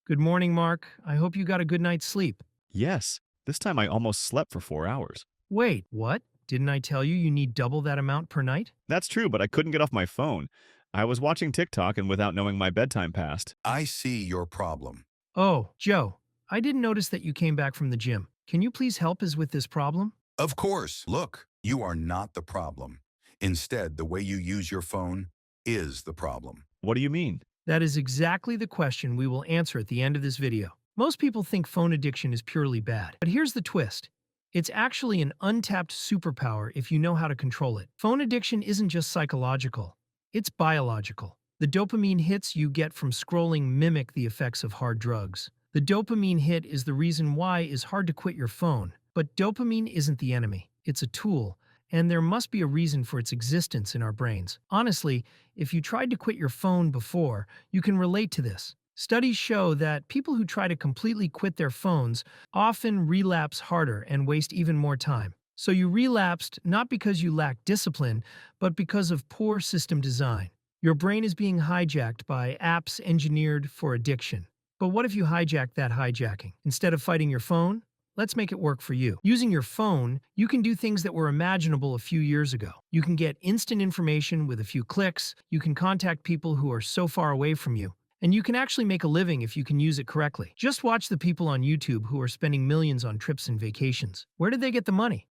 Good morning, Mark. I hope you got a good night's sleep. Yes, this time I almost slept for 4 hours. Wait, what? Didn't I tell you need double that amount per night? That's true, but I couldn't get off my phone. I was watching TikTok and without knowing my bedtime passed. I see your problem. Oh, Joe, I didn't notice that you came back from the gym. Can you please help us with this problem? Of course, look, you are not the problem. Instead, the way you use your phone is the problem. What do you mean? That is exactly the question we will answer at the end of this video. Most people think phone addiction is purely bad, but here's the twist. It's actually an untapped superpower if you know how to control it. Phone addiction isn't just psychological, it's biological. The dopamine hits you get from scrolling mimic the effects of hard drugs. The dopamine hit is the reason why it's hard to quit your phone. But dopamine isn't the enemy, it's a tool, and there must be a reason for its existence in our brains. Honestly, if you tried to quit your phone before, you can relate to this. Studies show that people who try to completely quit their phones often relapse harder and waste even more time. So you relapsed not because you lacked discipline, but because of poor system design. Your brain is being hijacked by apps engineered for addiction. But what if you hijack that hijacking? Instead of fighting your phone, let's make it work for you. Using your phone, you can do things that were imaginable a few years ago. You can get instant information with a few clicks, you can contact people who are so far away from you, and you can actually make a living if you can use it correctly. Just watch the people on YouTube who are spending millions on trips and vacations. Where did they get the money?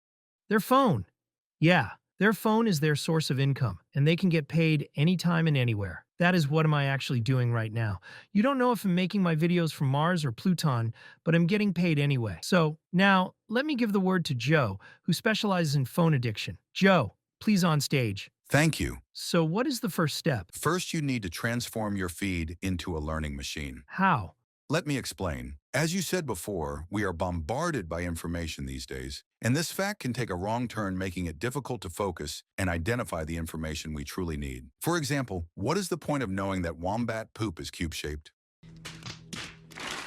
Their phone. Yeah, their phone is their source of income, and they can get paid anytime and anywhere. That is what am I actually doing right now. You don't know if I'm making my videos from Mars or Pluton, but I'm getting paid anyway. So, now, let me give the word to Joe, who specializes in phone addiction. Joe, please on stage. Thank you. So what is the first step? First, you need to transform your feed into a learning machine. How? Let me explain. As you said before, we are bombarded by information these days, and this fact can take a wrong turn, making it difficult to focus and identify the information we truly need. For example, what is the point of knowing that wombat poop is cube-shaped?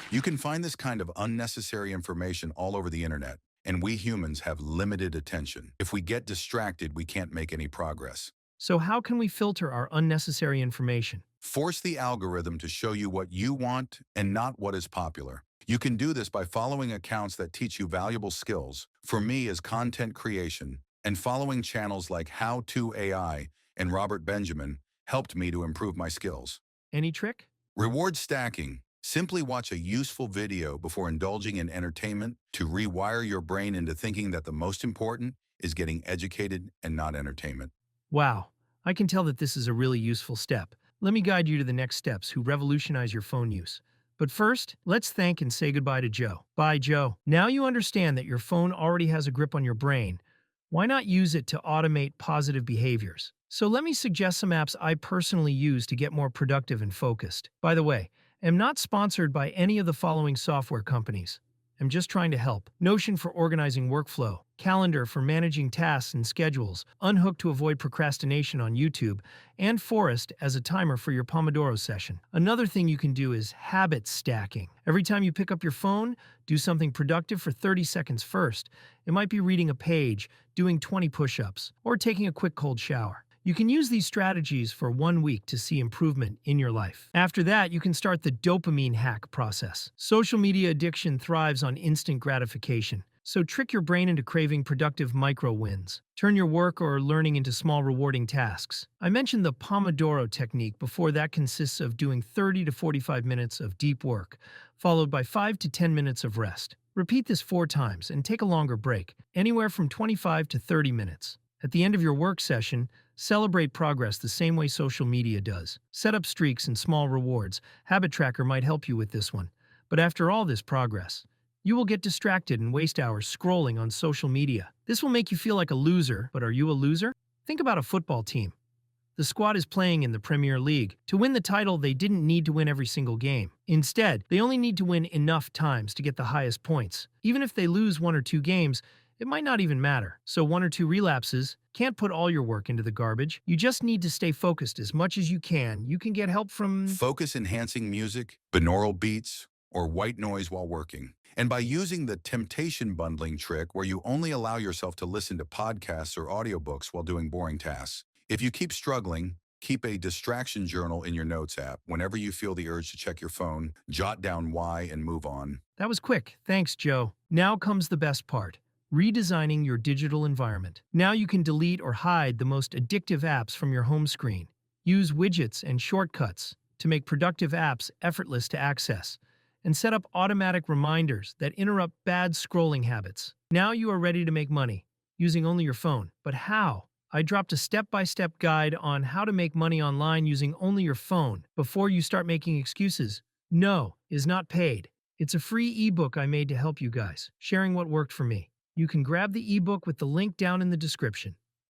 You can find this kind of unnecessary information all over the internet, and we humans have limited attention. If we get distracted, we can't make any progress. So how can we filter our unnecessary information? Force the algorithm to show you what you want and not what is popular. You can do this by following accounts that teach you valuable skills. For me, is content creation, and following channels like How to AI and Robert Benjamin helped me to improve my skills. Any trick? Reward stacking. Simply watch a useful video before indulging in entertainment to rewire your brain into thinking that the most important is getting educated and not entertainment. Wow, I can tell that this is a really useful step. Let me guide you to the next steps who revolutionize your phone use. But first, let's thank and say goodbye to Joe. Bye, Joe. Now you understand that your phone already has a grip on your brain. Why not use it to automate positive behaviors? So let me suggest some apps I personally use to get more productive and focused. By the way, I'm not sponsored by any of the following software companies. I'm just trying to help. Notion for organizing workflow, Calendar for managing tasks and schedules, Unhook to avoid procrastination on YouTube, and Forest as a timer for your Pomodoro session. Another thing you can do is habit stacking. Every time you pick up your phone, do something productive for 30 seconds first. It might be reading a page, doing 20 push-ups, or taking a quick cold shower. You can use these strategies for 1 week to see improvement in your life. After that, you can start the dopamine hack process. Social media addiction thrives on instant gratification, so trick your brain into craving productive micro-wins. Turn your work or learning into small rewarding tasks. I mentioned the Pomodoro technique before. That consists of doing 30 to 45 minutes of deep work, followed by 5 to 10 minutes of rest. Repeat this 4 times and take a longer break, anywhere from 25 to 30 minutes. At the end of your work session, celebrate progress the same way social media does. Set up streaks and small rewards. Habit Tracker might help you with this one. But after all this progress, you will get distracted and waste hours scrolling on social media. This will make you feel like a loser, but are you a loser? Think about a football team. The squad is playing in the Premier League. To win the title, they didn't need to win every single game. Instead, they only need to win enough times to get the highest points. Even if they lose 1 or 2 games, it might not even matter. So 1 or 2 relapses, can't put all your work into the garbage. You just need to stay focused as much as you can. You can get help from Focus-enhancing music, binaural beats, or white noise while working. And by using the temptation bundling trick where you only allow yourself to listen to podcasts or audiobooks while doing boring tasks. If you keep struggling, Keep a distraction journal in your Notes app. Whenever you feel the urge to check your phone, jot down why and move on. That was quick. Thanks, Joe. Now comes the best part. Redesigning your digital environment. Now you can delete or hide the most addictive apps from your home screen. Use widgets and shortcuts to make productive apps effortless to access, and set up automatic reminders that interrupt bad scrolling habits. Now you are ready to make money using only your phone. But how? I dropped a step-by-step guide on how to make money online using only your phone before you start making excuses. No, is not paid. It's a free ebook I made to help you guys, sharing what worked for me. You can grab the ebook with the link down in the description.